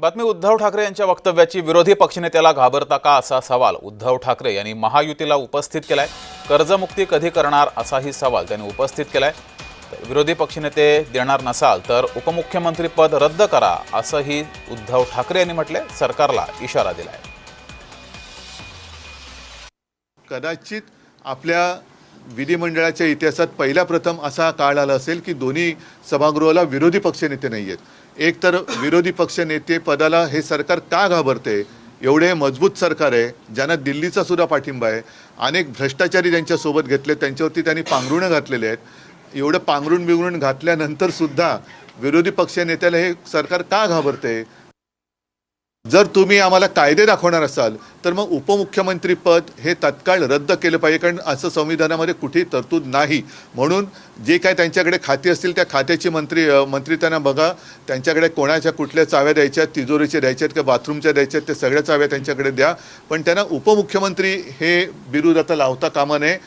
बातमी उद्धव ठाकरे यांच्या वक्तव्याची विरोधी पक्षनेत्याला घाबरता का असा सवाल उद्धव ठाकरे यांनी महायुतीला उपस्थित केलाय। कर्जमुक्ती कधी करणार असाही सवाल त्यांनी उपस्थित केलाय। विरोधी पक्षनेते देणार नसाल तर उपमुख्यमंत्री पद रद्द करा असंही उद्धव ठाकरे यांनी म्हटले। सरकारला इशारा दिलाय। कदाचित आपल्या विधिमंडळाच्या इतिहासात पहिला प्रथम असा काळ आला असेल की दोन्ही सभागृहाला विरोधी पक्षनेते नाही आहेत। एक तर विरोधी पक्षनेते पदाला हे सरकार का घाबरते? एवढे मजबूत सरकार आहे, ज्यांना दिल्लीचा सुद्धा पाठिंबा आहे, अनेक भ्रष्टाचारी त्यांच्यासोबत घेतले, त्यांच्यावरती त्यांनी पांघरुणं घातलेले आहेत। एवढं पांघरुण बिघरुण घातल्यानंतर सुद्धा विरोधी पक्षनेत्याला हे सरकार का घाबरते? जर तुम्ही आम्हाला कायदे दाखवणार असाल तर मग उपमुख्यमंत्री पद हे तत्काळ रद्द केलं पाहिजे, कारण असं संविधानामध्ये कुठेही तरतूद नाही। म्हणून जे काय त्यांच्याकडे खाती असतील त्या खात्याची मंत्री त्यांना बघा, त्यांच्याकडे कोणाच्या कुठल्या चाव्या द्यायच्या, तिजोरीच्या द्यायच्यात किंवा बाथरूमच्या द्यायच्यात, ते सगळ्या चाव्या त्यांच्याकडे द्या, पण त्यांना उपमुख्यमंत्री हे बिरुद आता लावता कामा नये।